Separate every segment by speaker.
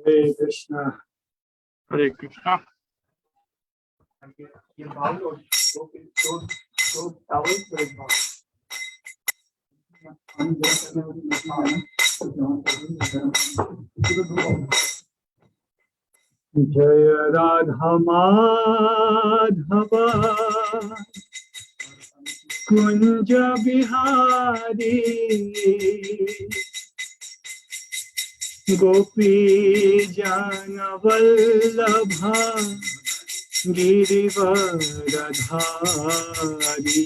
Speaker 1: Hare Krishna.
Speaker 2: Hare Krishna.
Speaker 1: Jaya Radha Madhava Kunja Bihari Gopi Jana Vallabha Girivaradhari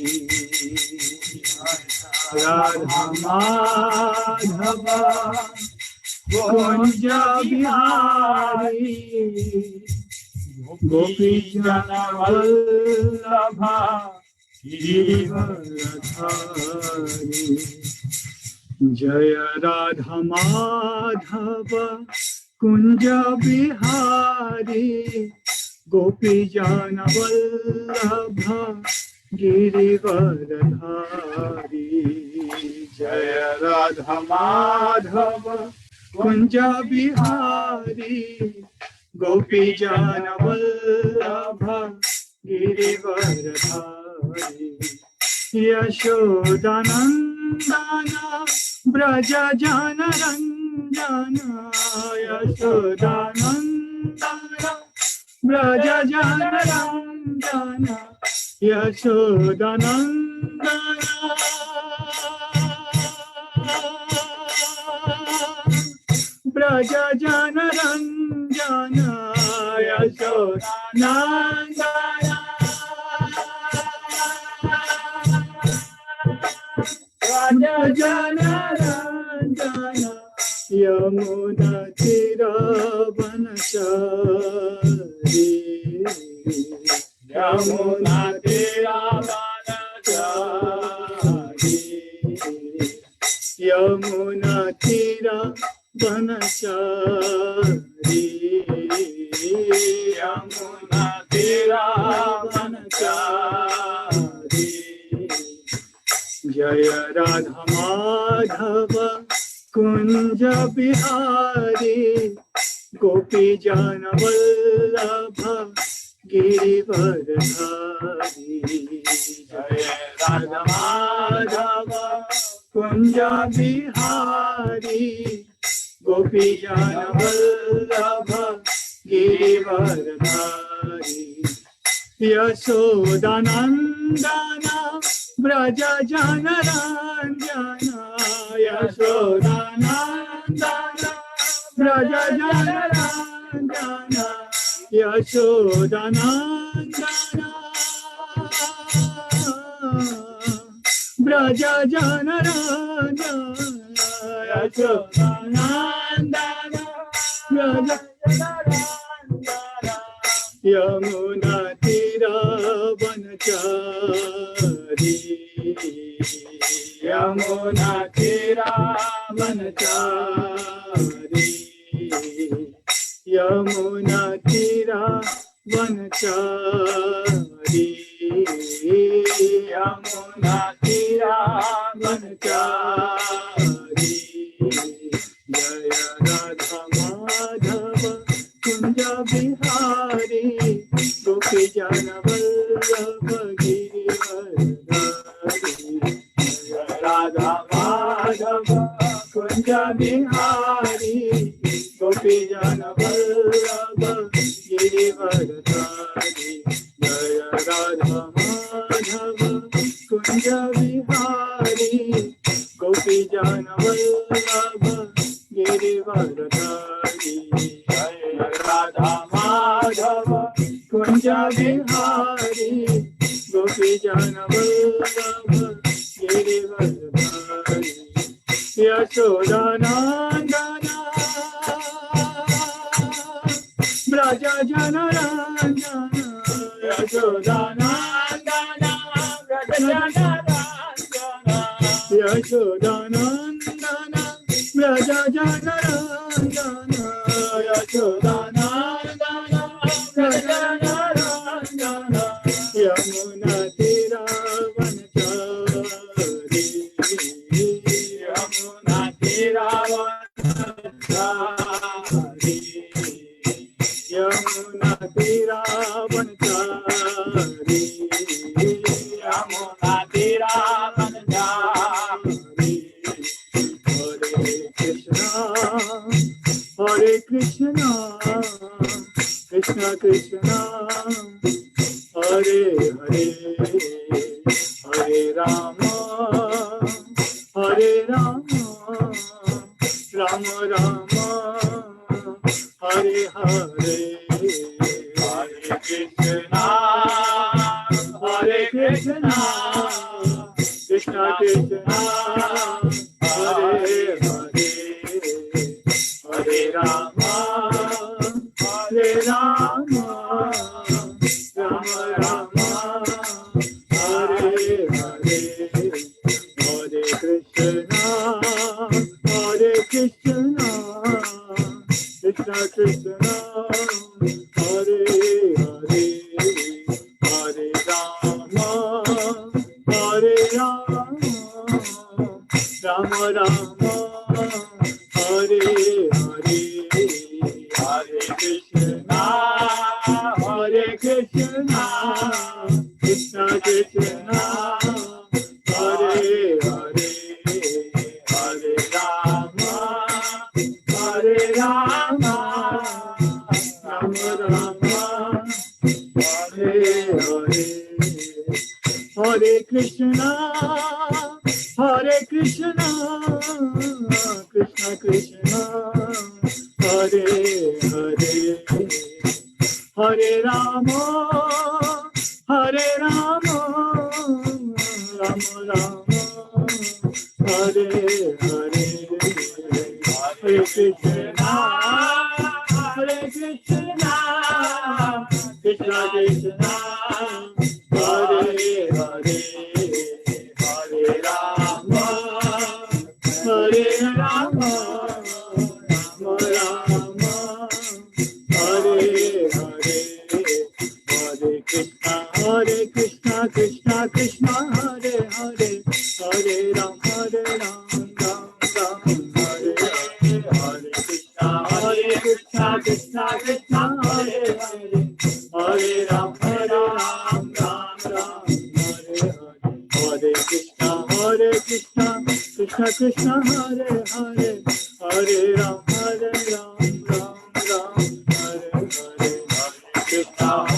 Speaker 1: Radha Madhava Kunja Bihari Gopi Jana Vallabha Girivaradhari Jaya Radha Madhava Kunja Bihari Gopi Jana Vallabha Girivaradhari Jaya Radha Madhava Kunja Bihari Gopi Jana Vallabha Girivaradhari Yashodanandana Braja Jana Ranjana Yashodanandana Braja Jana Ranjana Yashodanandana Braja Jana Ranjana Yashodanandana Braja Jana Ranjana Yamuna Tira Vanachari Yamuna Tira Vanachari Yamuna Tira Vanachari Yamuna Tira Vanachari Jaya Radha Madhava Kunja Bihari Gopi Jana Vallabha Girivaradhari Jaya Radha Madhava Kunja Bihari Gopi Jana Vallabha Girivaradhari Yashodanandana Braja Jana Ranjana Yashodanandana Braja Jana Ranjana Yashodanandana Braja Jana Ranjana Yashodanandana Braja Jana Ranjana Yamuna Tira Vanachari Yamuna Tira Vanachari Yamuna Tira Vanachari Yamuna Tira Vanachari Jaya Radha Madhava Kunja Bihari Gopi Jana Vallabha Girivaradhari Jaya Radha Madhava Kunja Bihari Gopi Jana Vallabha Girivaradhari Jaya Radha Madhava Kunja Bihari Gopi Jana Vallabha Girivaradhari Radha Madhava Kunja Bihari Gopi Jana Vallabha Girivaradhari Yashodanandana Braja Jana Ranjana Yashodanandana Braja Jana Ranjana Yashodanandana Braja Jana Ranjana Yashodanandana Braja Jana Ranjana Yamuna Tira Vanachari Yamuna Tira Vanachari तीरा बनचारी,
Speaker 2: यमुना तीरा बनचारी।
Speaker 1: Hare Krishna, Krishna Krishna, Hare Hare, Hare Rama, Hare Rama, Rama Rama, Hare Hare,
Speaker 2: Hare Krishna,
Speaker 1: Hare Krishna, Krishna Krishna, Hare Hare, Hare Rama, Hare Rama, Rama Rama, Hare Hare, Hare Krishna, Hare Krishna, Krishna Krishna, Hare Hare, Hare Rama, Hare Rama, Rama Rama, Hare Hare, Hare Krishna, Hare Krishna, Krishna Krishna, Hare Hare, Hare Rama, Hare Rama, Rama Rama, Hare Hare, Hare Krishna, Hare Krishna, Krishna Krishna, Hare Hare, Hare Rama, Hare Rama, Rama Rama, Hare Hare, Hare Krishna, Hare Krishna, Krishna Krishna, Hare Hare, Hare Rama, Hare Rama, Rama Rama, Hare Hare, Hare Krishna, Krishna Krishna, Hare Hare, Hare Ram, Ram Ram, Hare Hare, Hare Krishna, Krishna Krishna, Hare Hare, Hare Ram, Ram Ram, Hare Hare, Hare Krishna, Krishna Krishna, Hare Hare, Hare Ram, Ram Ram, Hare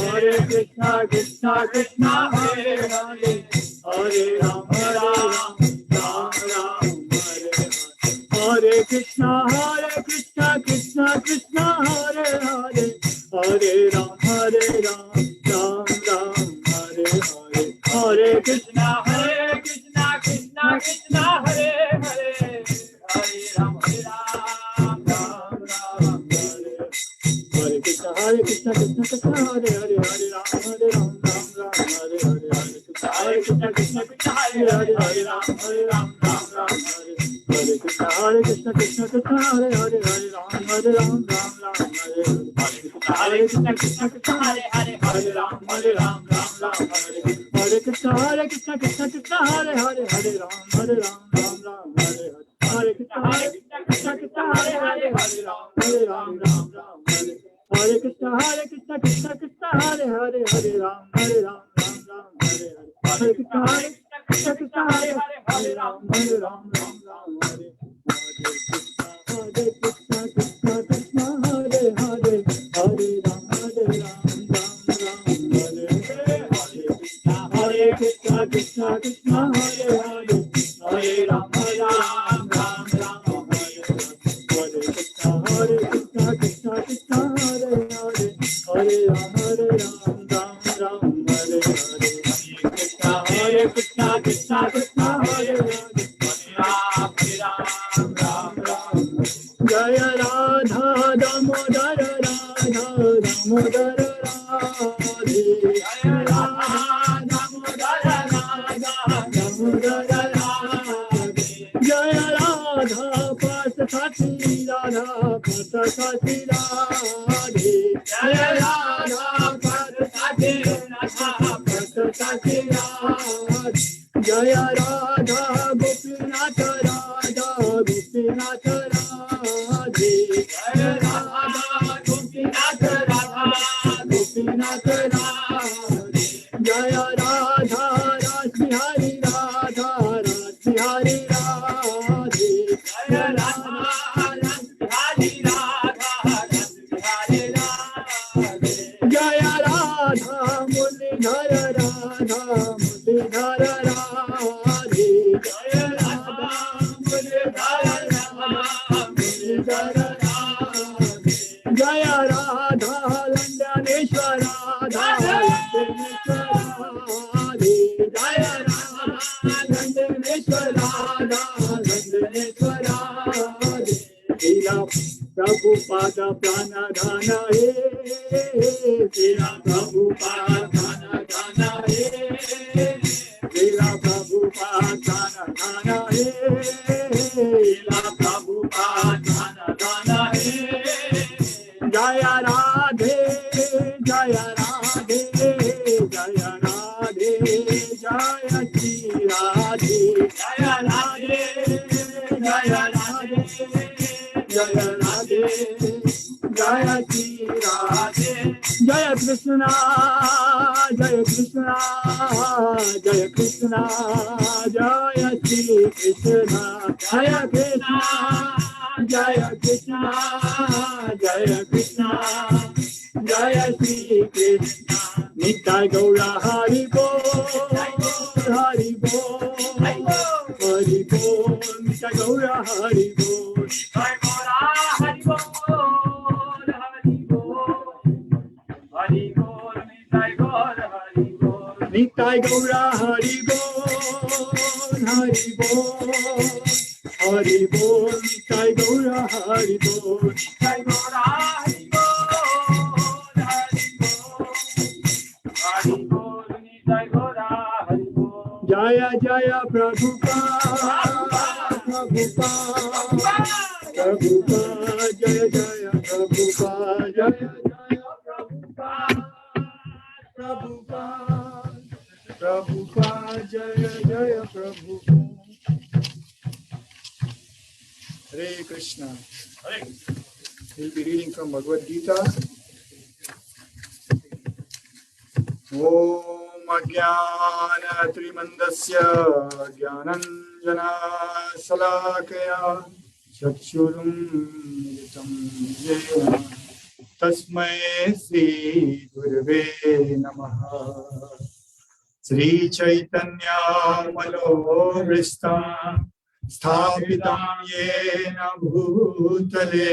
Speaker 1: Hare, Krishna, Krishna Krishna, Hare Hare, Hare Ram, Ram Ram, Hare Hare, Hare Krishna, Krishna Krishna, Hare Hare, Hare Ram, Ram Ram, Hare Hare, Hare Krishna, Krishna Krishna, Hare Hare, Hare Ram, Ram Ram, Hare Hare Krishna, Krishna Krishna, Hare Hare, Hare Ram, Ram Ram, Hare Hare, Hare Krishna, Krishna Krishna, Hare Hare, Hare Ram, Ram Ram, Hare Krishna, Krishna Hare Hare, Hare Ram, Ram Hare Krishna, Krishna Hare Hare, Hare Ram, Ram Hare Krishna, Hare Krishna, Hare Hare, Hare Ram, Hare Krishna, Hare Hare, Hare Ram, Ram Hare Krishna, Hare Krishna, Hare Hare, Hare Ram, Hare Hare Krishna, Hare Hare, Hare Ram, Hare Hare, Hare Krishna, Krishna, Hare Hare, Hare Ram, Ram Hare Hare, Hare Krishna, Krishna, Hare Hare, Hare Ram, Ram Hare Hare, Hare Krishna, Krishna, Hare Hare, Hare Ram, Ram Hare Hare, Hare Krishna, Krishna, Hare Hare, Ram Ram, Jaya Radha Damodar Radha Damodar Radhe, Jaya Radha Damodar Radha Damodar Radhe, Jaya Radha Pasthati Radha Pasthati Radhe, Jaya Radha Pasthati Radha Pasthati Radhe, Jaya Radha Gopinath Radha Gopinath Radhe, Jaya Radha Gopinath Radha Gopinath Radhe जय राधा राधे हरि राधा राधे हरि राधे जय राधा राधे हरि राधा राधे हरि राधे जय राधा मुरलीधर राधा मुरलीधर राधे जय राधा मुरलीधर राधा मुरलीधर राधे जय राधा लंडनेश्वर राधा लंडनेश्वर राधे जय राधा लंडनेश्वर राधा लंडनेश्वर राधे तेरा प्रभुपाद प्राणदान हे तेरा प्रभुपाद प्राणदान हे तेरा प्रभुपाद प्राणदान हे तेरा प्रभुपाद प्राणदान हे जय राधे जय राधे जय राधे जय श्री राधे जय राधे जय राधे जय राधे जय श्री राधे जय कृष्णा जय कृष्णा जय कृष्णा जय श्री कृष्णा जय कृष्णा जय कृष्णा जय कृष्णा जय श्री कृष्णा नित्य गौरा हरि बोल हरि बोल हरि बोल नित्य गौरा हरि बोल हरि बोल हरि बोल नित्य गौरा हरि बोल नित्य गौरा हरि बोल हरि बोल हरि बोल नित्य गौरा हरि बोल नित्य गौरा हरि बोल हरि बोल नित्य गौरा हरि बोल जय जय प्रभुपाद प्रभुपाद प्रभुपाद जय जय प्रभुपाद जय जय प्रभुपाद प्रभुपाद प्रभुपाद जय जय Prabhupada Hare Krishna. We'll be reading from Bhagavad Gita. Om Ajnana Trimandasya Jnananjana Salakaya Chakshurum Militam Yena Tasmai Sri Gurave Namaha Sri Chaitanya Manovrishtam स्थापितं येन भूतले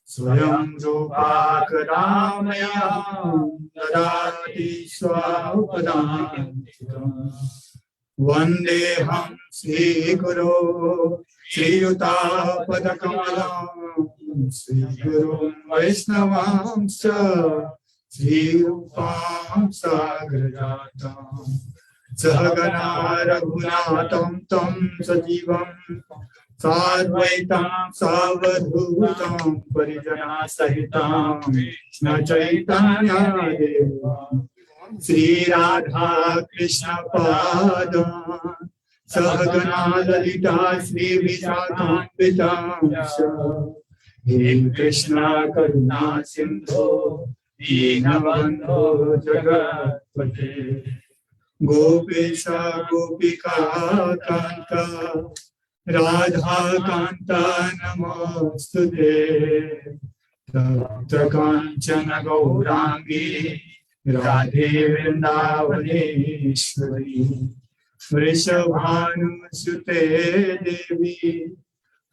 Speaker 1: स्वयं रूपा कदामया ददाति स्वपदान्तिकम् वन्देऽहं श्रीगुरो श्रीयुतापदकमलं श्रीगुरुं वैष्णवांश्च श्रीरूपां साग्रजातम् सहगना रघुनाथं तं सजीवं साद्वैतं सावधूतं परिजना सहितं कृष्ण चैतन्यदेवं श्री राधा कृष्ण पादान् सहगना ललिता श्री विशाखान्वितांश्च हे कृष्ण करुणा सिन्धो दीनबन्धो जगत्पते गोपेशा गोपिका कांता राधा कांता नमोस्तुते तप्त कांचन गौरांगी राधे वृंदावनेश्वरी वृषभानुसुते देवी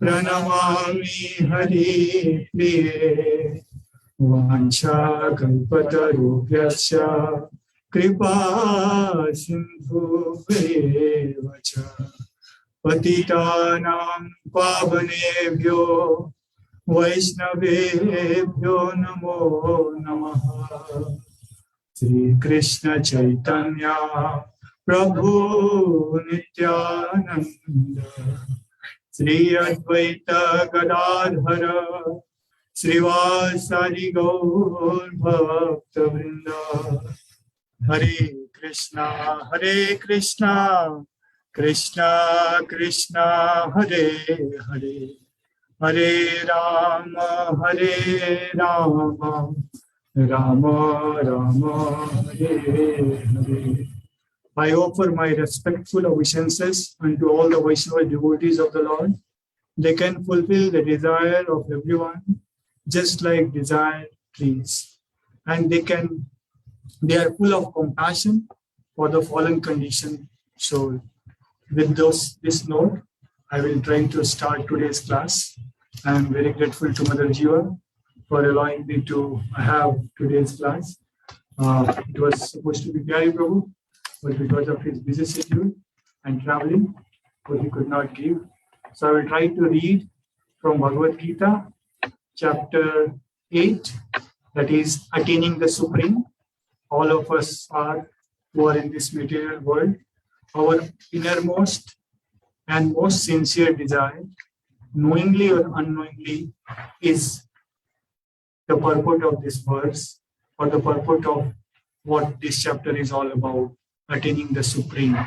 Speaker 1: प्रणमामि हरिप्रिये वाञ्छाकल्पतरुभ्यश्च कृपा सिन्धुभ्येव च पतितानां पावनेभ्यो वैष्णवेभ्यो नमो नमः। श्री कृष्ण चैतन्य प्रभु नित्यानंद श्री अद्वैत गदाधर श्रीवासादि गौर भक्त वृंद। हरे Krishna Krishna Krishna Hare Hare Hare Ram Rama Rama Hare Hare. I offer my respectful obeisances unto all the Vaishnava devotees of the Lord. They can fulfill the desire of everyone, just like desired trees. And they are full of compassion for the fallen conditioned soul. With this note, I will try to start today's class. I am very grateful to Mother Jiva for allowing me to have today's class. It was supposed to be Pyari Prabhu, but because of his busy schedule and traveling, so he could not give. So I will try to read from Bhagavad Gita, chapter 8, that is Attaining the Supreme. All of us who are in this material world, our innermost and most sincere desire, knowingly or unknowingly, is the purport of this verse, or the purport of what this chapter is all about, attaining the Supreme.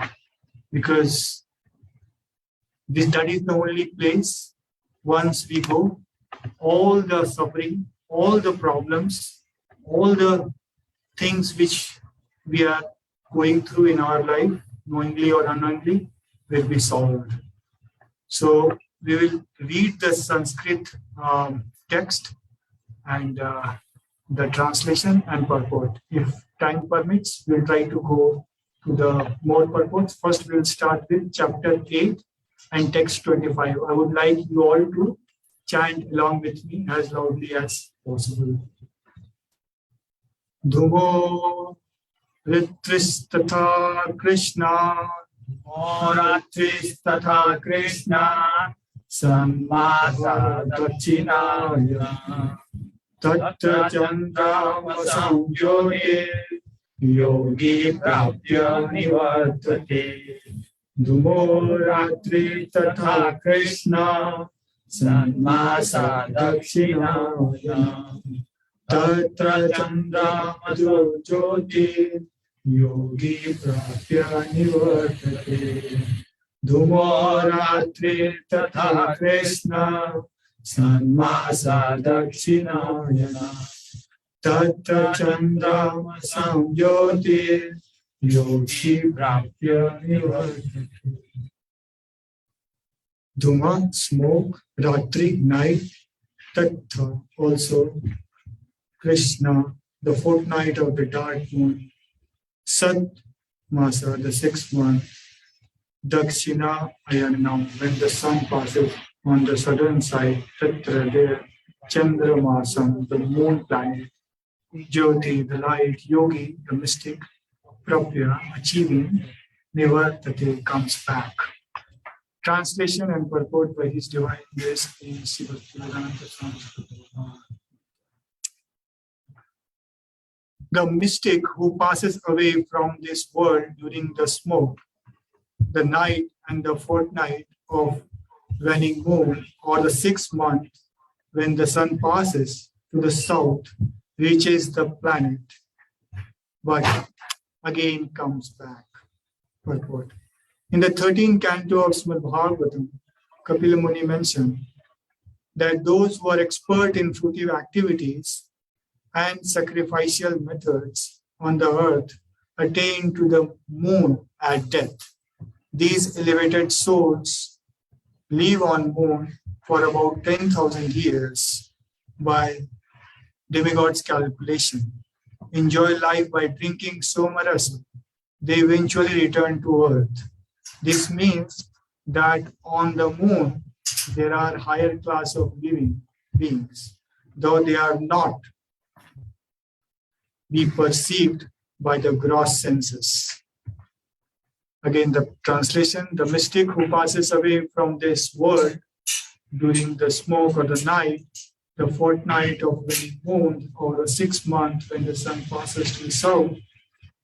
Speaker 1: Because that is the only place, once we go, all the suffering, all the problems, all the things which we are going through in our life, knowingly or unknowingly, will be solved. So we will read the Sanskrit text and the translation and purport. If time permits, we'll try to go to the more purports. First, we'll start with chapter 8 and text 25. I would like you all to chant along with me as loudly as possible. Dhumo Ritristatha Krishna
Speaker 2: Ratristatha Krishna Sammasa Dachinaya Tatta Chandra Samyoge Yogi Prapya Nivartate Dhumo Ratri Tatha Krishna Sammasa Dakshinaya Tatra Chandra Jyoti Yogi Prapya Nivartate Dhumo Ratri Tatha Krishna Sammasa Dakshinaya Tatra Chandra Samyoti Yogi Prapya Nivartate. Dhuma, smoke, Ratri, night, Tattva, also Krishna, the fortnight of the dark moon, Sat Masa, the 6th month, Dakshina Ayanam, when the sun passes on the southern side, Tatra, there, Chandra Masam, the moon planet, Jyoti, the light, Yogi, the mystic, Prapya, achieving, Nivartate, comes back. Translation and purport by His Divine Grace in the mystic who passes away from this world during the smoke, the night and the fortnight of waning moon, or the 6th month when the sun passes to the south, reaches the planet, but again comes back. Purport. In the 13th canto of Srimad Bhagavatam, Kapila Muni mentioned that those who are expert in fruitive activities and sacrificial methods on the earth attain to the moon at death. These elevated souls live on moon for about 10,000 years by demigod's calculation, enjoy life by drinking somarasa. They eventually return to earth. This means that on the moon there are higher class of living beings, though they are not be perceived by the gross senses. Again, the translation, the mystic who passes away from this world during the smoke or the night, the fortnight of the moon, or the 6th month when the sun passes to the south,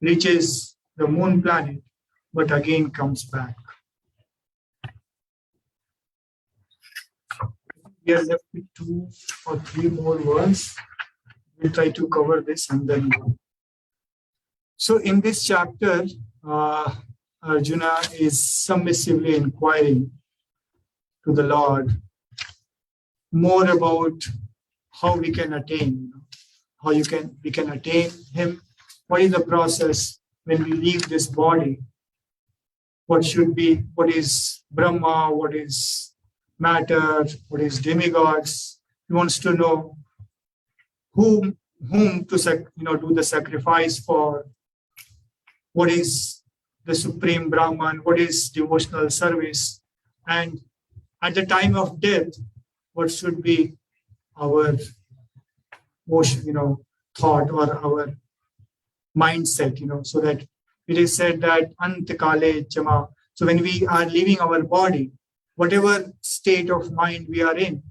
Speaker 2: reaches the moon planet, but again comes back. We are left with 2 or 3 more words. We'll try to cover this and then go. So in this chapter, Arjuna is submissively inquiring to the Lord more about how we can attain,
Speaker 1: how we can attain him. What is the process when we leave this body? What is Brahma, what is matter, what is demigods? He wants to know whom to do the sacrifice for, what is the supreme Brahman, what is devotional service, and at the time of death, what should be our motion, thought or our mindset, so that it is said that antakale chama. So when we are leaving our body, whatever state of mind we are in,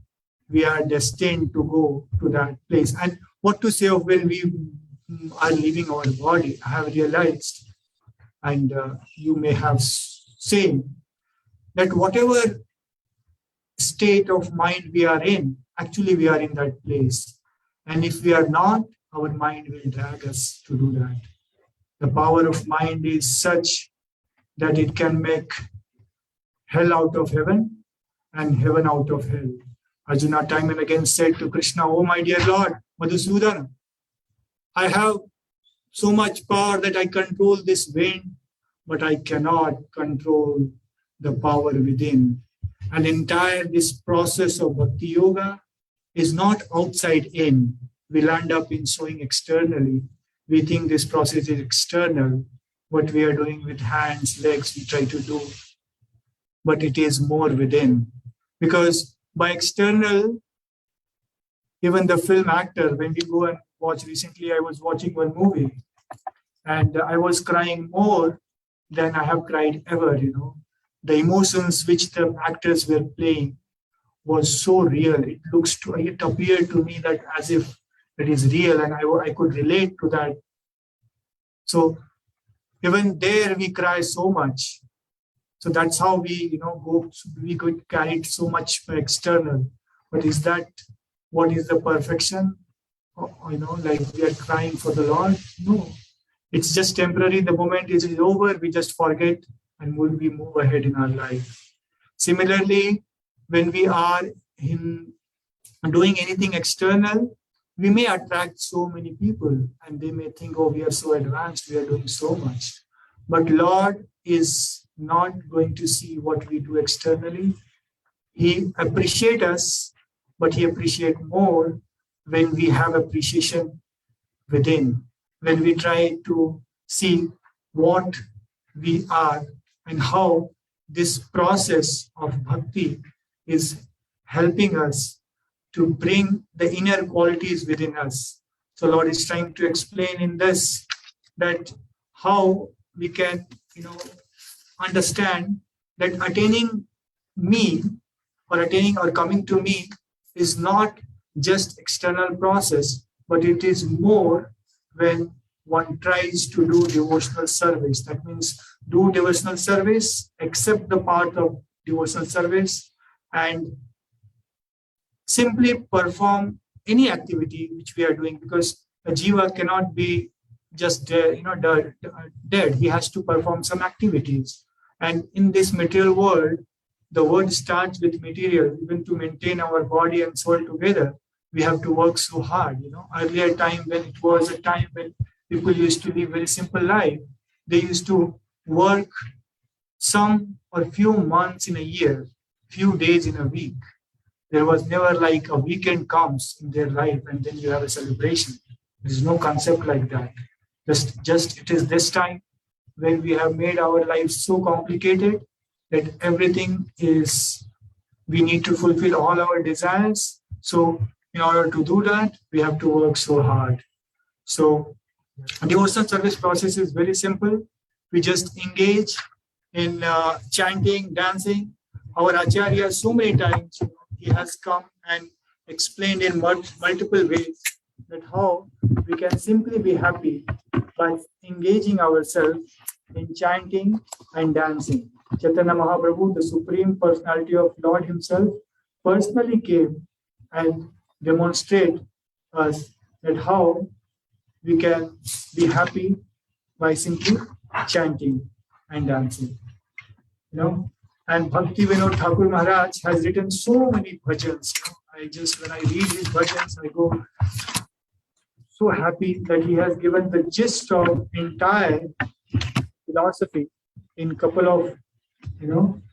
Speaker 1: we are destined to go to that place. And what to say of when we are leaving our body? I have realized, and you may have seen, that whatever state of mind we are in, actually we are in that place. And if we are not, our mind will drag us to do that. The power of mind is such that it can make hell out of heaven and heaven out of hell. Arjuna time and again said to Krishna, "Oh my dear Lord, Madhusudana, I have so much power that I control this wind, but I cannot control the power within." And entire this process of bhakti yoga is not outside in. We land up in showing externally. We think this process is external. What we are doing with hands, legs, we try to do. But it is more within. Because by external, even the film actor, when we go and watch, recently I was watching one movie and I was crying more than I have cried ever, The emotions which the actors were playing was so real. It appeared to me that as if it is real, and I could relate to that. So even there we cry so much. So that's how we, we could carry it so much external. But is that what is the perfection? Like we are crying for the Lord? No. It's just temporary. The moment it is over, we just forget and we move ahead in our life. Similarly, when we are doing anything external, we may attract so many people and they may think, oh, we are so advanced, we are doing so much. But Lord is not going to see what we do externally. He appreciates us, but he appreciates more when we have appreciation within, when we try to see what we are and how this process of bhakti is helping us to bring the inner qualities within us. So Lord is trying to explain in this that how we can, understand that attaining me or attaining or coming to me is not just external process, but it is more when one tries to do devotional service. That means do devotional service, accept the part of devotional service, and simply perform any activity which we are doing, because a jiva cannot be just dead. He has to perform some activities. And in this material world, the world starts with material. Even to maintain our body and soul together, we have to work so hard. Earlier time, when it was a time when people used to live very simple life, they used to work some or few months in a year, few days in a week. There was never like a weekend comes in their life and then you have a celebration. There is no concept like that. Just it is this time when we have made our lives so complicated that everything is, we need to fulfill all our desires. So in order to do that, we have to work so hard. So devotional service process is very simple. We just engage in chanting, dancing. Our Acharya so many times, he has come and explained in multiple ways that how we can simply be happy by engaging ourselves in chanting and dancing. Chaitanya Mahaprabhu, the Supreme Personality of Lord himself, personally came and demonstrate us that how we can be happy by simply chanting and dancing. And Bhakti Vinod Thakur Maharaj has written so many bhajans. When I read his bhajans, I go so happy that he has given the gist of entire philosophy in couple of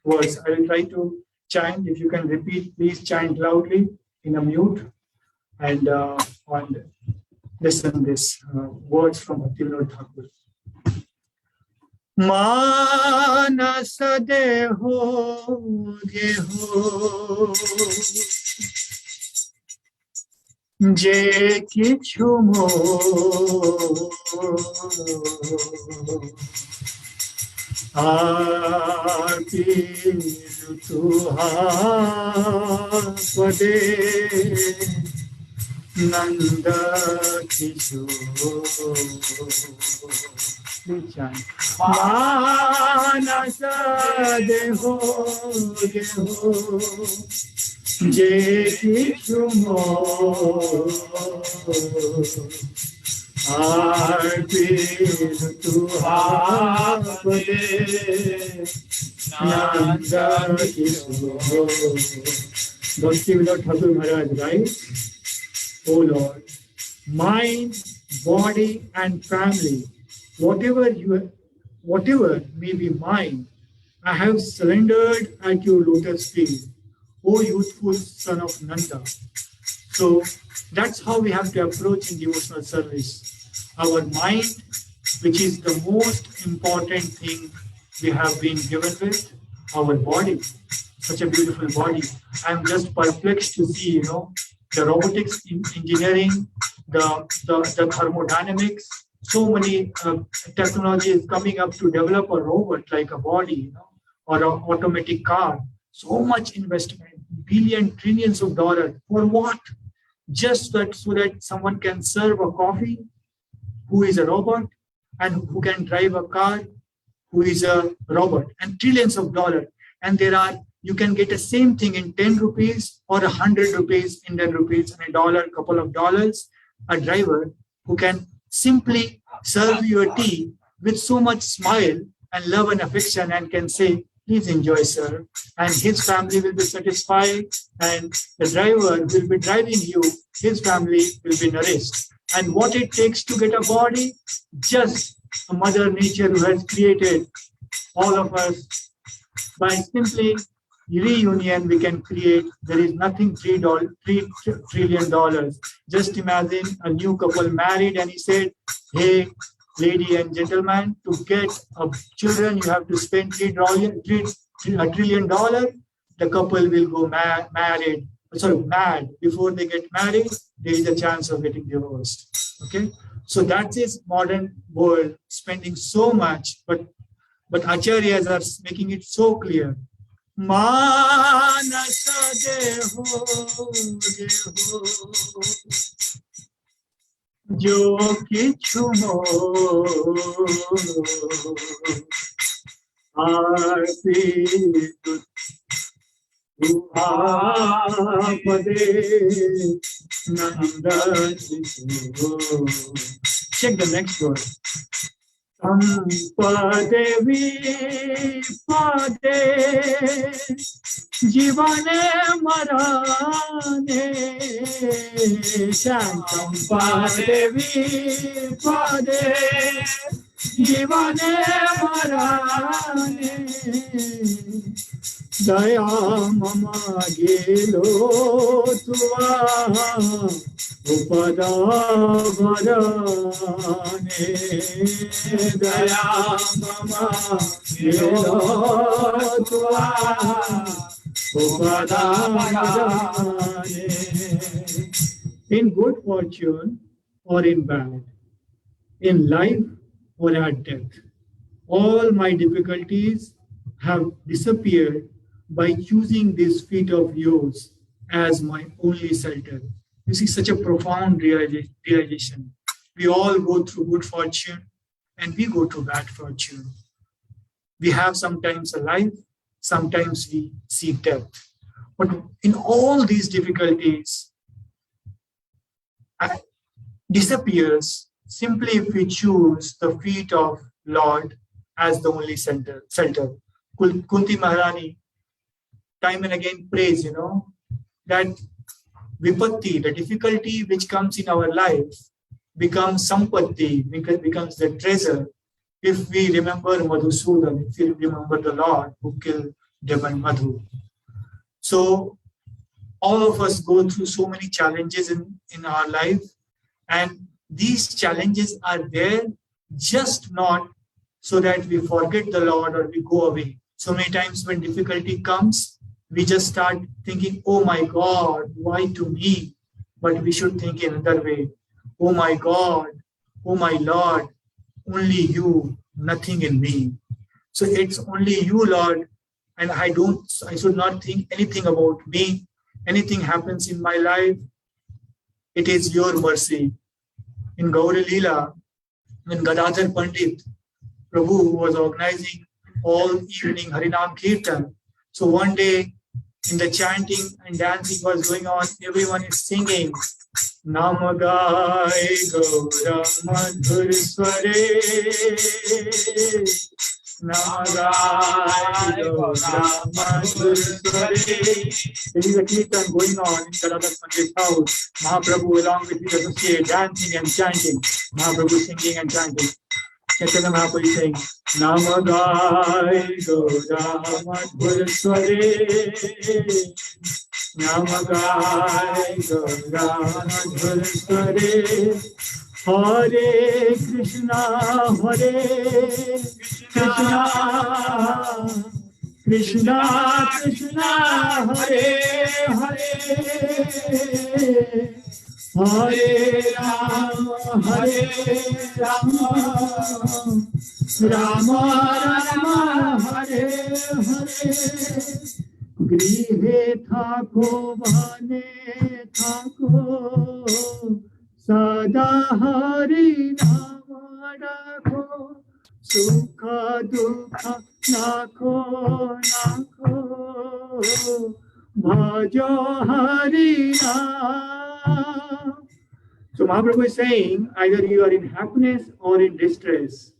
Speaker 1: words. I will try to chant. If you can repeat, please chant loudly in a mute and listen this words from Bhaktivinoda Thakur. Manas deho geho je kichu mo arpilu pade Nanda Kishore. Manasa deho geho je kishumo arpilu tuhapade Nanda Kishore. Bhaktivinoda Thakur Maharaj writes, O Lord, mind, body, and family, whatever may be mine, I have surrendered at your lotus feet, O youthful son of Nanda. So that's how we have to approach in devotional service. Our mind, which is the most important thing we have been given with, our body, such a beautiful body. I'm just perplexed to see, the robotics engineering, the thermodynamics, so many technology is coming up to develop a robot like a body, or an automatic car. So much investment, billion, trillions of dollars. For what? Just that so that someone can serve a coffee, who is a robot, and who can drive a car, who is a robot, and trillions of dollars. And you can get the same thing in 10 rupees or 100 rupees, Indian rupees, and $1, couple of dollars, a driver who can simply serve you a tea with so much smile and love and affection and can say, please enjoy, sir. And his family will be satisfied and the driver will be driving you. His family will be nourished. And what it takes to get a body, just a Mother Nature who has created all of us. By simply reunion, we can create. There is nothing $3 trillion. Just imagine a new couple married and he said, hey, lady and gentlemen, to get children, you have to spend $3 trillion. The couple will go mad before they get married. There is a chance of getting divorced. Okay, so that is modern world spending so much, but acharyas are making it so clear. Manasa deho geho jo kichu mo arpitu tuhapade Nanda Kishore. Check the next word. Sampade vipade jivane marane. Sampade vipade jivane marane. Daya mama gelo tua upada varane. Daya mama gelo tua upada varane. In good fortune or in bad, in life or at death, all my difficulties have disappeared by choosing this feet of yours as my only shelter. This is such a profound realization. We all go through good fortune and we go through bad fortune. We have sometimes a life, sometimes we see death. But in all these difficulties, disappears simply if we choose the feet of Lord as the only shelter. Kunti Maharani time and again prays, that vipatti, the difficulty which comes in our life, becomes sampatti, becomes the treasure, if we remember Madhusudan, if we remember the Lord who killed demon Madhu. So all of us go through so many challenges in our life, and these challenges are there just not so that we forget the Lord or we go away. So many times when difficulty comes, we just start thinking, oh my God, why to me? But we should think in another way. Oh my God, oh my Lord, only you, nothing in me. So it's only you, Lord, and I should not think anything about me. Anything happens in my life, it is your mercy. In Gauri Leela, when Gadadhar Pandit, Prabhu, was organizing all evening Harinam Kirtan, so one day in the chanting and dancing was going on, everyone is singing, Namagai Gaura Madhur Sware, Namagai Gaura Madhur Sware. There is a kirtan going on in Gadadhar Pandit's house. Mahaprabhu along with his associates dancing and chanting. Mahaprabhu singing and chanting. Chaitanya Mahaprabhu is saying, Namagai Gaura Madhur Sware, Namagai Gaura Madhur Sware, Hare Krishna, Hare Krishna, Krishna Krishna, Hare Hare, Hare Rama, Rama Rama, Hare Hare. Grihe thako bhane thako, sada hari nama rakho, sukha dukha nakho nakho, bhajo hari nam. So Mahaprabhu is saying, either you are in happiness or in distress,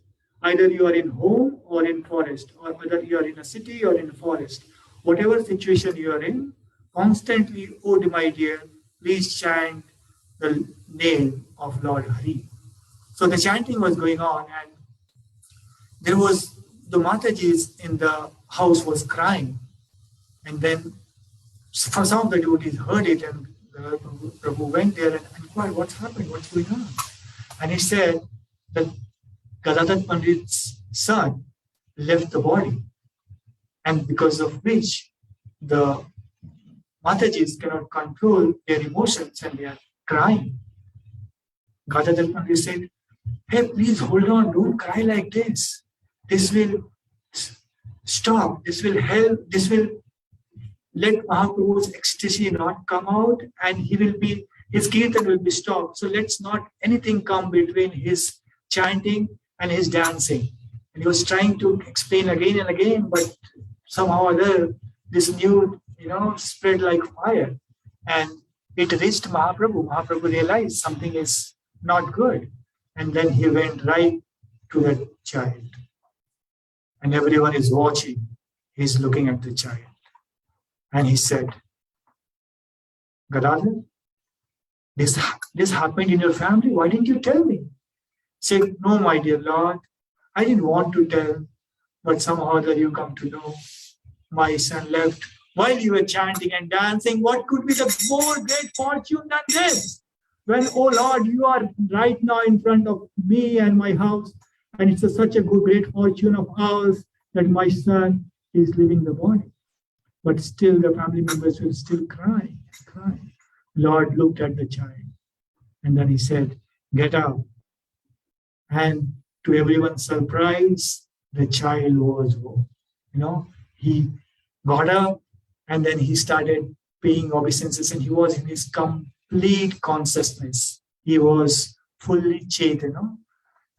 Speaker 1: either you are in home or in forest, or whether you are in a city or in a forest, whatever situation you are in, constantly, oh my dear, please chant the name of Lord Hari. So the chanting was going on, and there was the Matajis in the house was crying, and then for some of the devotees heard it, and Prabhu went there and inquired, what's happened, what's going on? And he said that Gadadhar Pandit's son left the body, and because of which the Matajis cannot control their emotions and they are crying. Gadadhar Pandit said, hey, please hold on, don't cry like this. This will stop, this will help, this will let Mahaprabhu's ecstasy not come out, and his kirtan will be stopped. So let's not anything come between his chanting and his dancing. And he was trying to explain again and again, but somehow or other, this news, spread like fire. And it reached Mahaprabhu. Mahaprabhu realized something is not good. And then he went right to the child. And everyone is watching. He's looking at the child. And he said, Gadadhar, this happened in your family. Why didn't you tell me? He said, no, my dear Lord, I didn't want to tell, but somehow that you come to know. My son left while you were chanting and dancing. What could be the more great fortune than this? When, oh Lord, you are right now in front of me and my house, and it's such a great fortune of ours that my son is leaving the body. But still the family members will still cry. Lord looked at the child, and then he said, get up. And to everyone's surprise, the child was, he got up, and then he started paying obeisances, and he was in his complete consciousness. He was fully Chaitanya,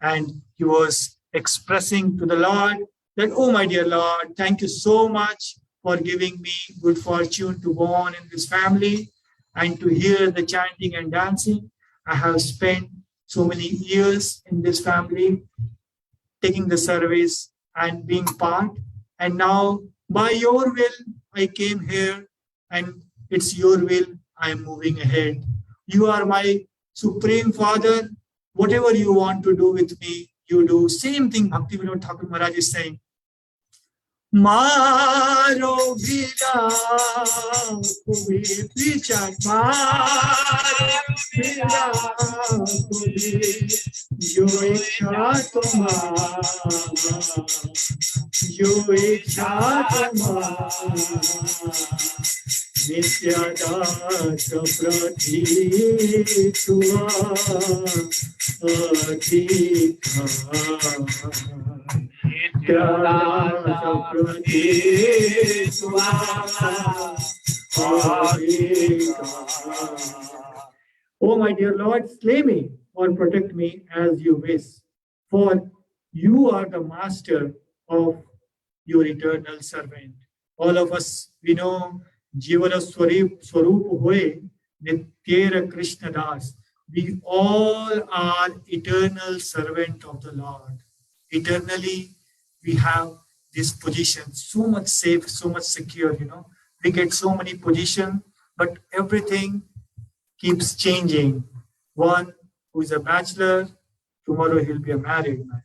Speaker 1: and he was expressing to the Lord that, oh my dear Lord, thank you so much for giving me good fortune to born in this family and to hear the chanting and dancing. I have spent so many years in this family, taking the service and being part. And now, by your will, I came here, and it's your will I am moving ahead. You are my Supreme Father. whatever you want to do with me, you do. Same thing Bhaktivinoda Thakur Maharaj is saying. Maro vida kubi pichar maro vida kubi jo ichha tumhara jo ichha tumhara nitya dasa prati tua adhika Oh, my dear Lord, slay me or protect me as you wish, for you are the master of your eternal servant. All of us, we know, Jivana Swarup Hoye, Nityera Krishna Das. We all are eternal servant of the Lord. Eternally, we have this position, so much safe, so much secure, We get so many positions, but everything keeps changing. One who is a bachelor, tomorrow he'll be a married man.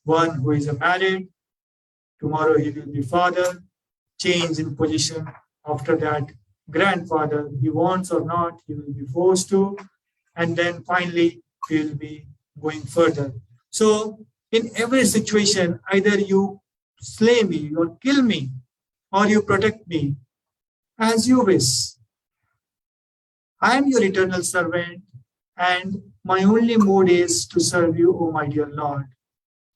Speaker 1: One who is a married, tomorrow he will be father, change in position. After that, grandfather, he wants or not, he will be forced to. And then finally, he will be going further. So in every situation, either you slay me or kill me, or you protect me as you wish. I am your eternal servant, and my only mode is to serve you, O my dear Lord.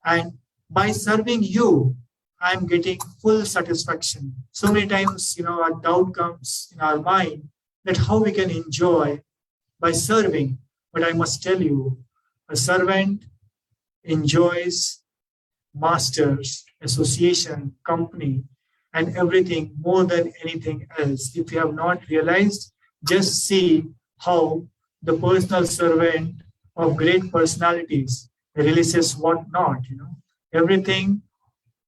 Speaker 1: And by serving you, I am getting full satisfaction. So many times, a doubt comes in our mind that how we can enjoy by serving. But I must tell you, a servant enjoys masters, association, company, and everything more than anything else. If you have not realized, just see how the personal servant of great personalities releases what not, everything.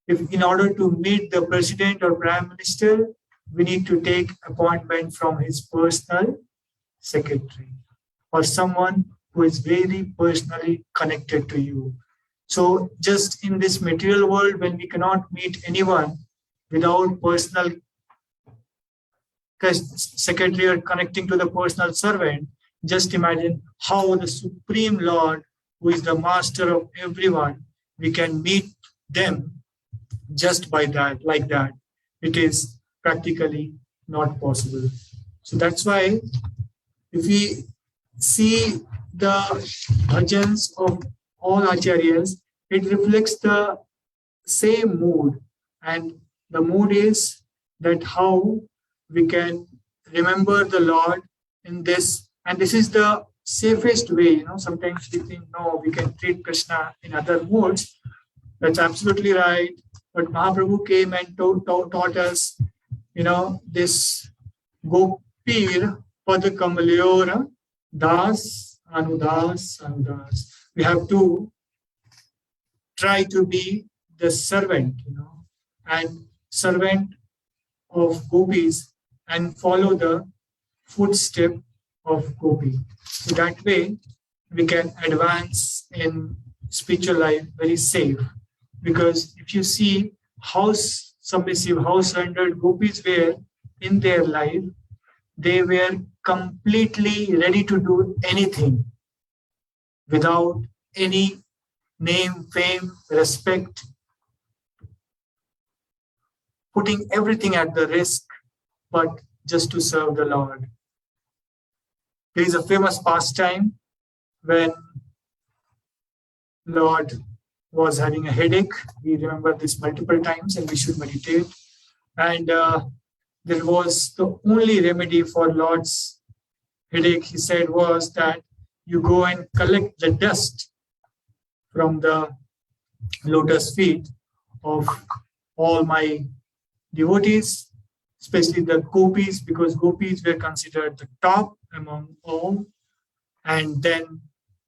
Speaker 1: If in order to meet the president or prime minister, we need to take appointment from his personal secretary or someone who is very personally connected to you. So just in this material world, when we cannot meet anyone without personal secretary or connecting to the personal servant, just imagine how the Supreme Lord, who is the master of everyone, we can meet them just by that, like that. It is practically not possible. So that's why if we see the bhajans of all acharyas, it reflects the same mood. And the mood is that how we can remember the Lord in this. And this is the safest way. Sometimes we think, no, we can treat Krishna in other modes. That's absolutely right. But Mahaprabhu came and taught us, this Gopir Padakamaliyora Das Anudas. We have to try to be the servant, and servant of gopis and follow the footstep of gopi. So that way we can advance in spiritual life very safe. Because if you see how submissive, how surrendered gopis were in their life, they were completely ready to do anything without any name, fame, respect, putting everything at the risk, but just to serve the Lord. There is a famous pastime when Lord was having a headache. We remember this multiple times and we should meditate. And there was the only remedy for Lord's headache, he said, was that you go and collect the dust from the lotus feet of all my devotees, especially the gopis, because gopis were considered the top among all, and then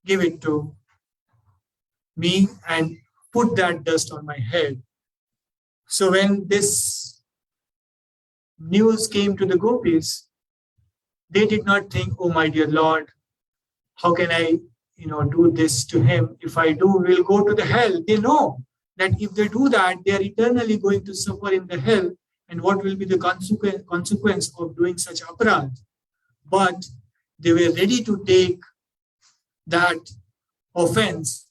Speaker 1: give it to me and put that dust on my head. So when this news came to the gopis, they did not think, oh my dear Lord, how can I do this to him. If I do, we'll go to the hell. They know that if they do that, they are eternally going to suffer in the hell. And what will be the consequence of doing such aparadh? But they were ready to take that offense,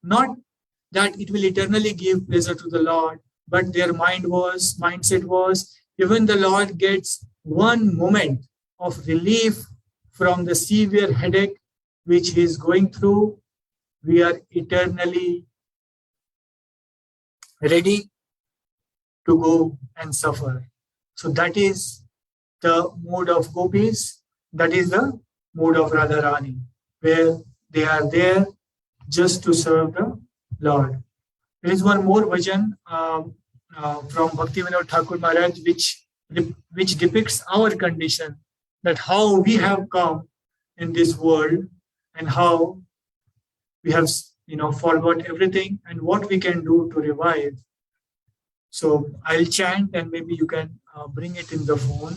Speaker 1: not that it will eternally give pleasure to the Lord, but their mindset was, even the Lord gets one moment of relief from the severe headache which he is going through, we are eternally ready to go and suffer. So that is the mood of gopis, that is the mood of Radharani, where they are there just to serve the Lord. There is one more bhajan from Bhaktivinoda Thakur Maharaj, which depicts our condition, that how we have come in this world and how we have forgot everything and what we can do to revive. So I'll chant and maybe you can bring it in the phone.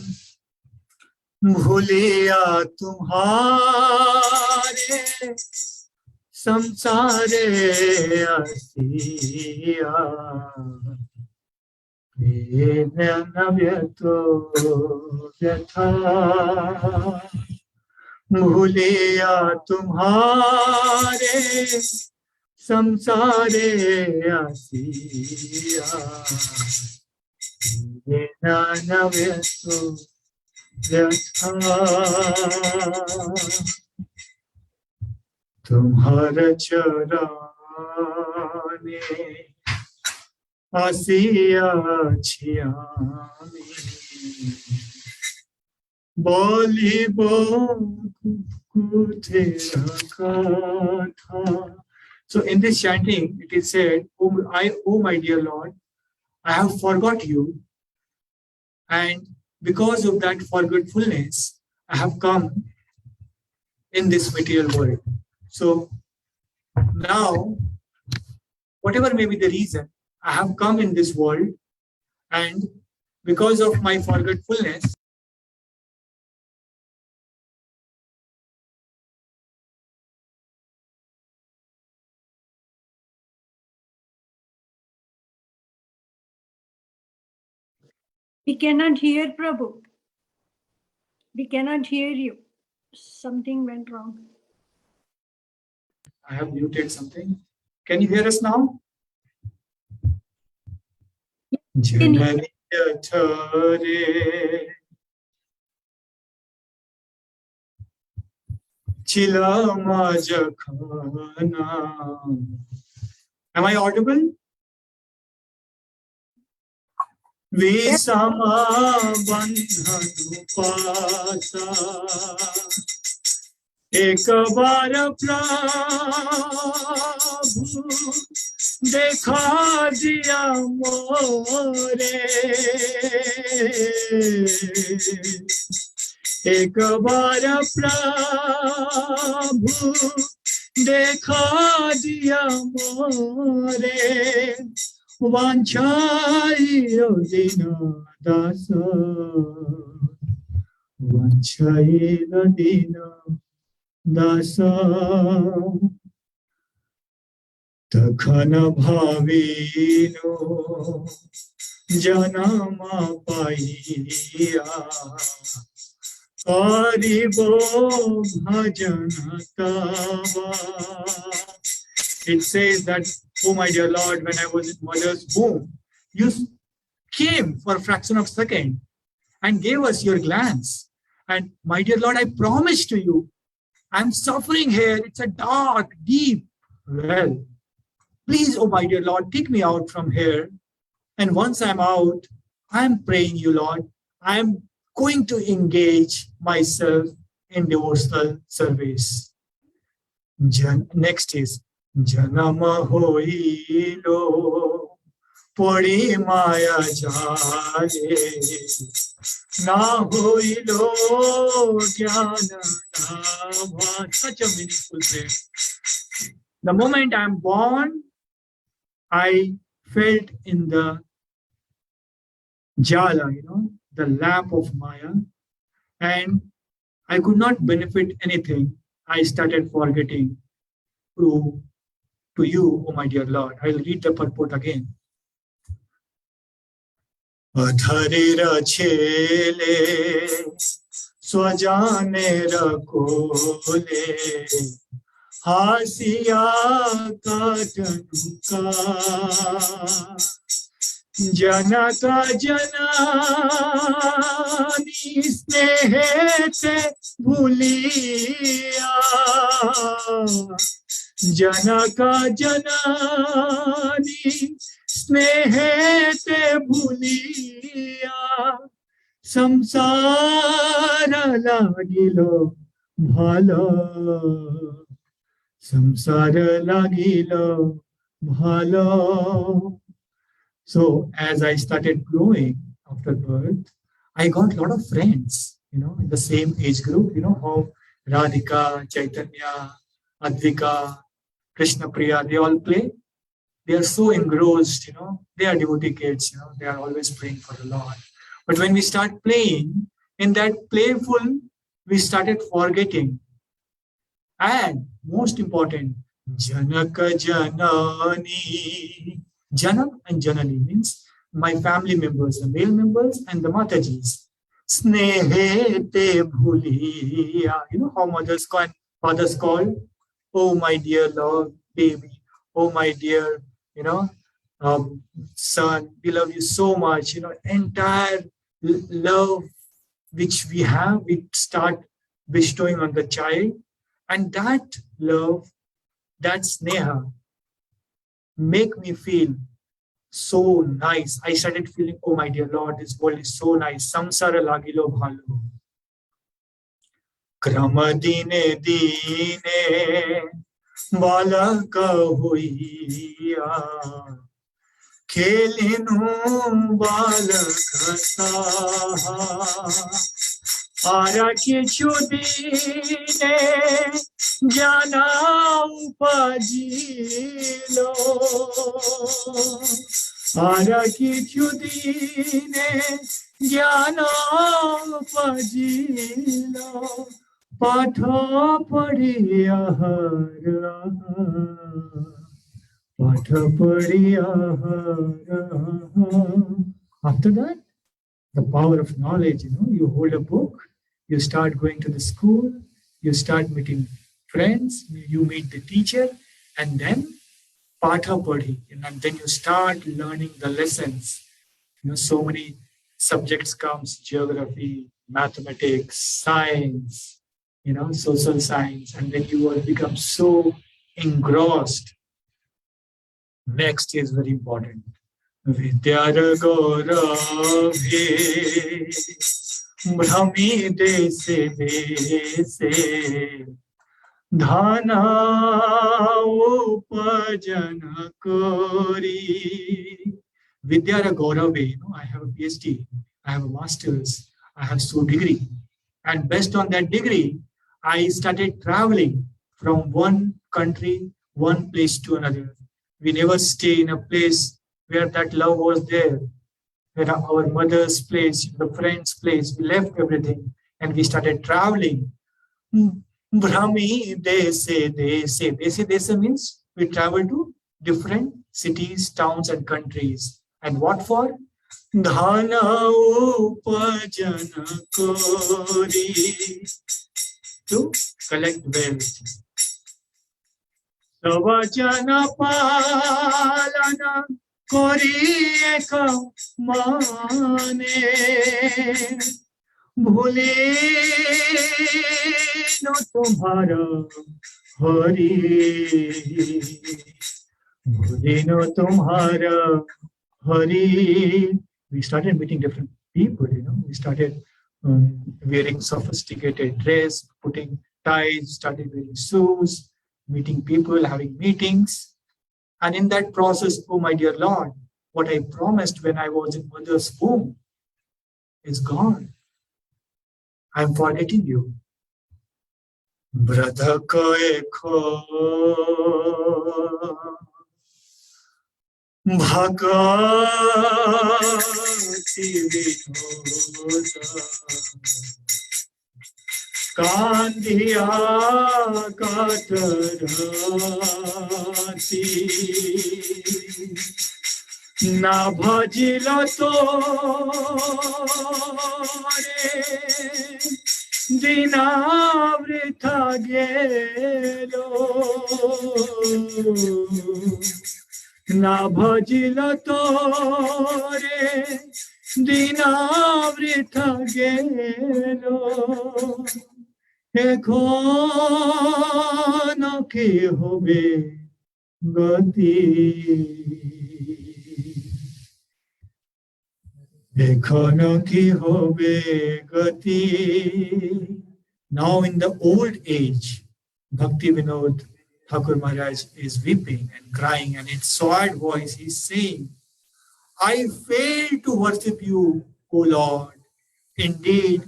Speaker 1: Bhuliya tumhare samsare asiya Navyato vyatha Bhuliya tumhare samsare asiya Navyato vyatha Tumhara charane Asiya chiyami Boli katha. So in this chanting, it is said, oh my dear Lord, I have forgot you, and because of that forgetfulness, I have come in this material world. So now, whatever may be the reason, I have come in this world, and because of my forgetfulness,
Speaker 3: we cannot hear Prabhu. We cannot hear you. Something went wrong.
Speaker 1: I have muted something. Can you hear us now? Janani Athare Chilama Jakhana. Am I audible? Visama Bandhanupasa एक बार प्रभु देखा दिया मोरे एक बार प्रभु देखा दिया मोरे वांछायो दीना दास वांछायो दीना Dasa Takhana Bhavino Janama Paiya Haribo Bhajana Tava. It says that, oh my dear Lord, when I was in mother's womb, you came for a fraction of a second and gave us your glance. And my dear Lord, I promise to you, I'm suffering here. It's a dark, deep well. Please, oh my dear Lord, take me out from here. And once I'm out, I'm praying you, Lord. I'm going to engage myself in devotional service. Next is Janama Hoilo Puri Maya Jale Na Hoilo Jnana Nava. Such a meaningful prayer. The moment I'm born, I felt in the Jala, the lamp of Maya, and I could not benefit anything. I started forgetting. to you, O my dear Lord. I will read the purport again. Adharira chele swajane rakole hasiya katanuka janaka janani snehete bhuliya janaka janani स्नेहते भूलिया संसार लागिलो भालो संसार लागिलो भालो. So as I started growing after birth, I got a lot of friends, in the same age group, how Radhika, Chaitanya, Advika, Krishna Priya, they all play. They are so engrossed, they are devotee kids, they are always praying for the Lord. But when we start playing, in that playful, we started forgetting. And most important, Janaka Janani. Janak and Janani means my family members, the male members and the Matajis. Snehete bhuliya. How mothers call, fathers call, oh my dear Lord, baby, oh my dear, son, we love you so much, entire love which we have, we start bestowing on the child. And that love, that sneha, make me feel so nice. I started feeling, oh my dear Lord, this world is so nice. Samsara lagilo bhalo. Krama dine dine balaka hoiya. Khelinu balaka saha. Ara kichu dine jana upajilo. Ara kichu dine jana upajilo. Patha padiya hara. Patha padiya hara. After that, the power of knowledge, you hold a book, you start going to the school, you start meeting friends, you meet the teacher, and then Patha Padhi, and then you start learning the lessons. So many subjects comes, geography, mathematics, science, social science, and then you will become so engrossed. Next is very important. Vidyara Gauravi Brahmi Dese Dese Dhana Upajana Kori. Vidyara Gauravi, I have a PhD, I have a master's, I have so degree. And based on that degree, I started traveling from one country, one place to another. We never stay in a place where that love was there, where our mother's place, the friend's place, we left everything and we started traveling. Brahmi Dese Dese. Dese Dese means we travel to different cities, towns and countries. And what for? Dhana upajana kori. To collect wealth. Savajana palana koriye ka mane bhule no tumhara hari bhule no tumhara hari. We started meeting different people, we started wearing sophisticated dress, putting ties, started wearing shoes, meeting people, having meetings. And in that process, oh my dear Lord, what I promised when I was in mother's womb is gone. I'm forgetting you. Brother Koekho Bhagati Vinoda
Speaker 2: Kandiya katarati na bhajila to re dinavrita gelo na bhajila to re dinavrita gelo এখনো কি হবে গতি এখনো কি হবে গতি Now in the old age, Bhakti Vinod Thakur Maharaj is weeping and crying, and in sad voice he is saying, I failed to worship you, O Lord. Indeed,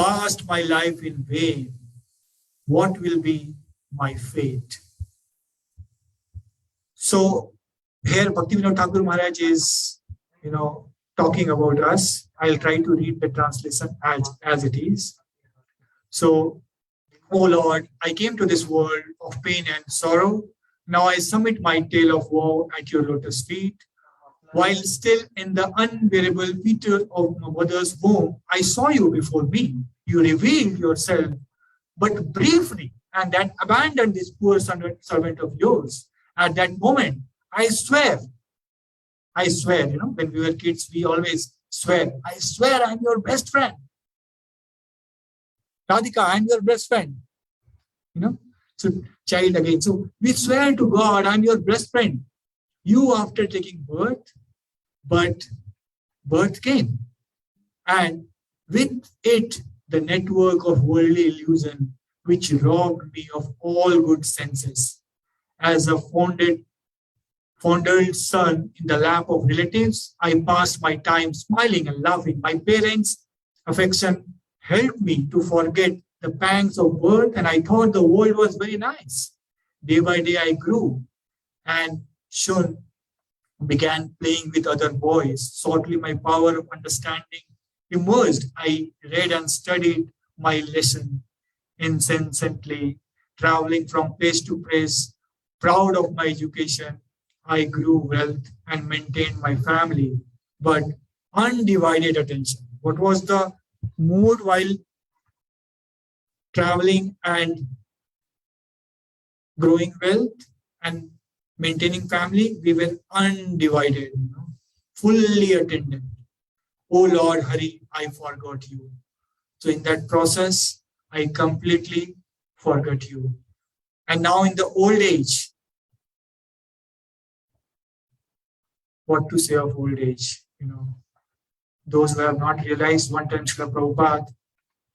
Speaker 2: passed my life in vain. What will be my fate? So here Bhaktivinoda Thakur Maharaj is, talking about us. I'll try to read the translation as it is. So, O Lord, I came to this world of pain and sorrow. Now I submit my tale of woe at your lotus feet. While still in the unbearable fetor of my mother's womb, I saw you before me. You revealed yourself, but briefly, and then abandoned this poor servant of yours. At that moment, I swear, when we were kids, we always swear, I swear I'm your best friend. Radhika, I'm your best friend. So child again. So we swear to God, I'm your best friend. You after taking birth, but birth came. And with it, the network of worldly illusion, which robbed me of all good senses. As a fondled son in the lap of relatives, I passed my time smiling and laughing. My parents' affection helped me to forget the pangs of birth, and I thought the world was very nice. Day by day I grew, and soon began playing with other boys. Shortly my power of understanding emerged. I read and studied my lesson incessantly, traveling from place to place. Proud of my education, I grew wealth and maintained my family, but undivided attention. What was the mood while traveling and growing wealth and maintaining family? We were undivided, fully attended. Oh Lord Hari, I forgot you. So in that process, I completely forgot you. And now in the old age, what to say of old age? Those who have not realized, one time Srila Prabhupada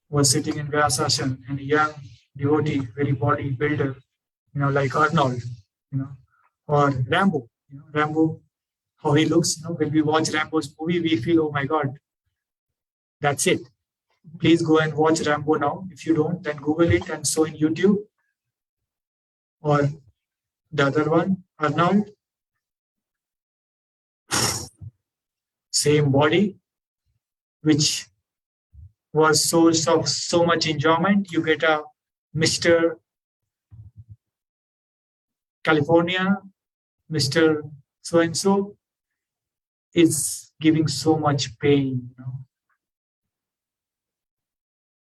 Speaker 2: was sitting in Vyasasana, and a young devotee, very bodybuilder, like Arnold, or Rambo. Rambo, how he looks. When we watch Rambo's movie, we feel, oh my God, that's it. Please go and watch Rambo now. If you don't, then Google it and so in YouTube. Or the other one, Arnold. Same body, which was source of so much enjoyment. You get a Mr. California, Mr. So-and-so is giving so much pain.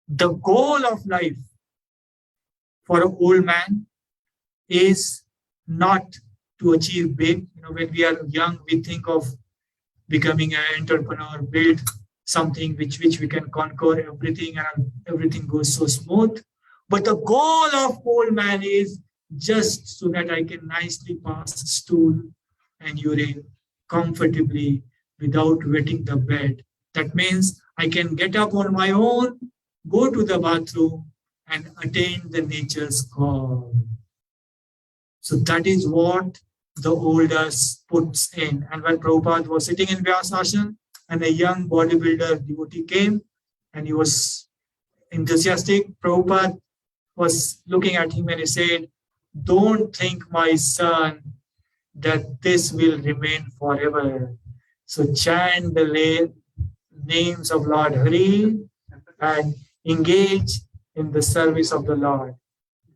Speaker 2: The goal of life for an old man is not to achieve big. When we are young, we think of becoming an entrepreneur, build something which we can conquer everything and everything goes so smooth. But the goal of old man is just so that I can nicely pass stool and urine comfortably without wetting the bed. That means I can get up on my own, go to the bathroom and attain the nature's call. So that is what the oldest puts in. And when Prabhupada was sitting in Vyasasana, and a young bodybuilder devotee came, and he was enthusiastic, Prabhupada was looking at him and he said, don't think, my son, that this will remain forever. So chant the names of Lord Hari and engage
Speaker 1: in the service of the Lord.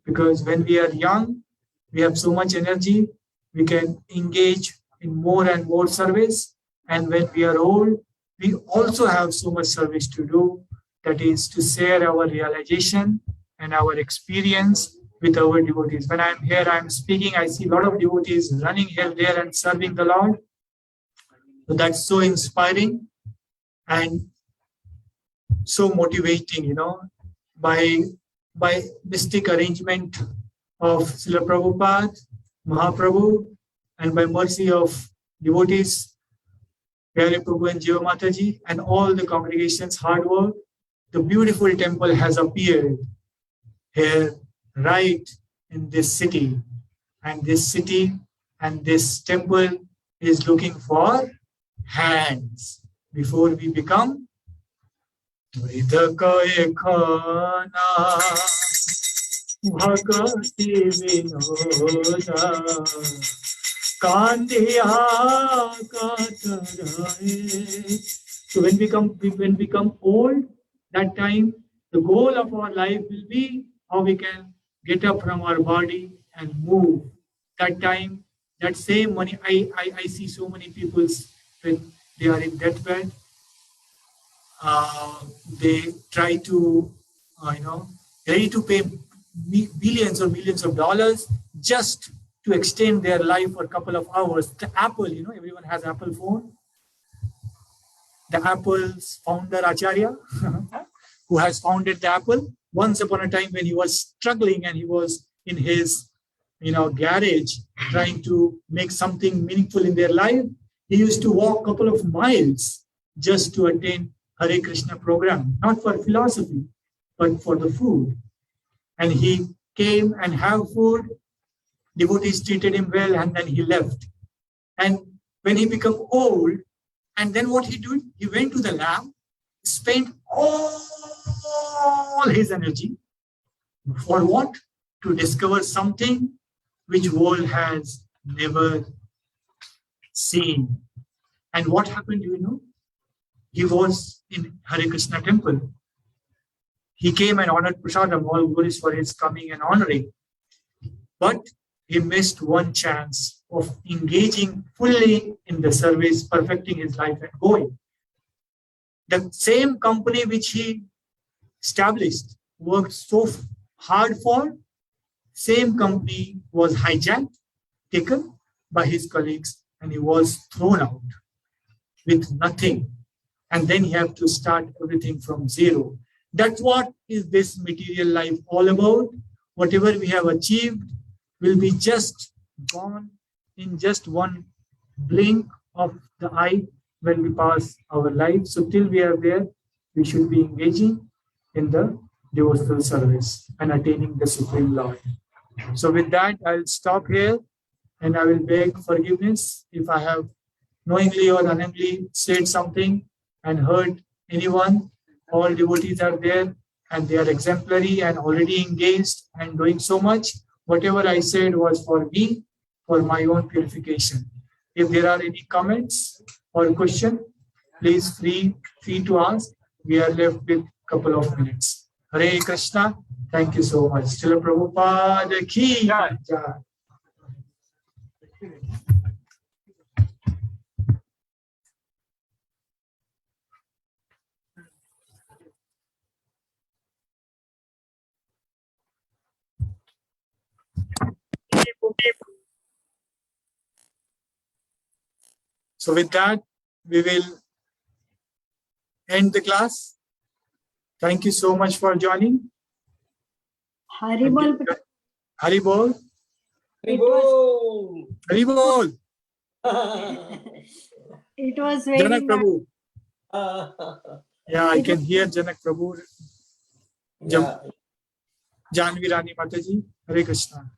Speaker 1: Because when we are young, we have so much energy, we can engage in more and more service. And when we are old, we also have so much service to do, that is to share our realization and our experience with our devotees. When I'm here, I'm speaking, I see a lot of devotees running here, there, and serving the Lord. So that's so inspiring and so motivating, by mystic arrangement of Srila Prabhupada, Mahaprabhu, and by mercy of devotees, Pyare Prabhu and Jiva Mataji, and all the congregations' hard work, the beautiful temple has appeared here, right in this city. And this city and this temple is looking for hands before we become Vidaka Ekhana Bhakti Vinoda Kandiya Kataraye. So when we become old, that time the goal of our life will be how we can get up from our body and move. That time, that same money, I see so many people when they are in deathbed, they try to, ready to pay billions or millions of dollars just to extend their life for a couple of hours. The Apple, everyone has Apple phone. The Apple's founder, Acharya, who has founded the Apple, once upon a time when he was struggling and he was in his garage trying to make something meaningful in their life, he used to walk a couple of miles just to attend Hare Krishna program, not for philosophy, but for the food. And he came and have food, devotees treated him well, and then he left. And when he became old, and then what he did, he went to the lab, spent all his energy for what? To discover something which world has never seen. And what happened, He was in Hare Krishna temple. He came and honored Prasadam, all glories for his coming and honoring. But he missed one chance of engaging fully in the service, perfecting his life and going. The same company which he established, worked so hard for, same company was hijacked, taken by his colleagues, and he was thrown out with nothing. And then he had to start everything from zero. That's what is this material life all about. Whatever we have achieved will be just gone in just one blink of the eye when we pass our life. So till we are there, we should be engaging in the devotional service and attaining the Supreme Lord. So with that, I'll stop here and I will beg forgiveness if I have knowingly or unknowingly said something and hurt anyone. All devotees are there and they are exemplary and already engaged and doing so much. Whatever I said was for me, for my own purification. If there are any comments or question, please free to ask. We are left with a couple of minutes. Hare Krishna. Thank you so much. Srila Prabhupada ki jai. So with that, we will end the class. Thank you so much for joining.
Speaker 3: Haribol.
Speaker 1: Haribol.
Speaker 4: Haribol.
Speaker 1: Haribol.
Speaker 3: It was very
Speaker 1: Janak Prabhu. Yeah, I
Speaker 3: It
Speaker 1: can hear Janak Prabhu.
Speaker 4: Yeah.
Speaker 1: Janvi Rani Mataji. Hare Krishna.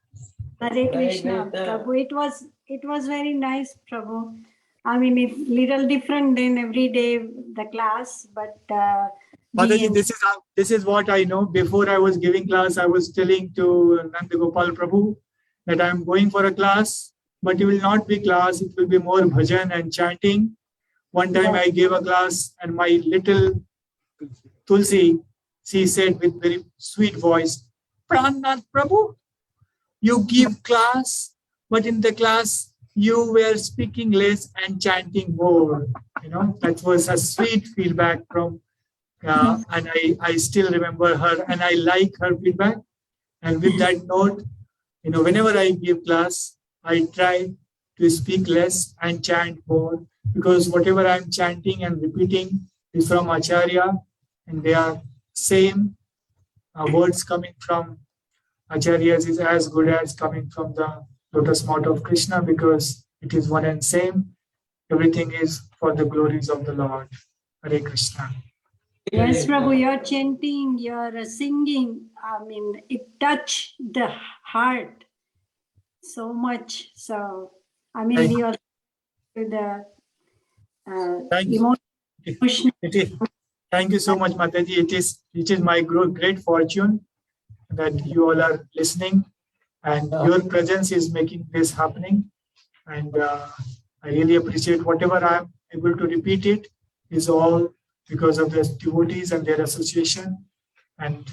Speaker 3: Hare Krishna,
Speaker 4: Right.
Speaker 3: Prabhu. It was very nice, Prabhu. I mean, it's little different than every day the class, but
Speaker 1: Mataji, this is what I know. Before I was giving class, I was telling to Nanda Gopal Prabhu that I am going for a class, but it will not be class. It will be more bhajan and chanting. One time I gave a class and my little Tulsi she said with very sweet voice, Prananath Prabhu, you give class, but in the class you were speaking less and chanting more. That was a sweet feedback from, and I still remember her and I like her feedback. And with that note, whenever I give class, I try to speak less and chant more, because whatever I'm chanting and repeating is from Acharya, and they are same words coming from Acharyas is as good as coming from the lotus mouth of Krishna, because it is one and same. Everything is for the glories of the Lord. Hare Krishna.
Speaker 3: Yes, Prabhu, you're chanting, you're singing. I mean, it touched the heart so much. So, I mean,
Speaker 1: Thank-
Speaker 3: you're the
Speaker 1: Thank you.
Speaker 3: emotional.
Speaker 1: Thank you so much, Mataji. It is my great fortune that you all are listening, and your presence is making this happening. And I really appreciate whatever I am able to repeat it is all because of the devotees and their association. And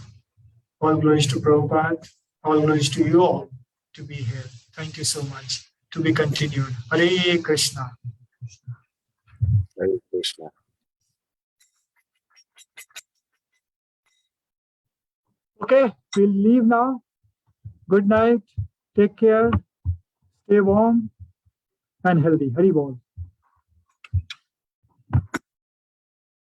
Speaker 1: all glories to Prabhupada, all glories to you all to be here. Thank you so much. To be continued. Hare Krishna.
Speaker 5: Hare Krishna.
Speaker 1: Okay, we'll leave now. Good night. Take care. Stay warm and healthy. Hari Bol.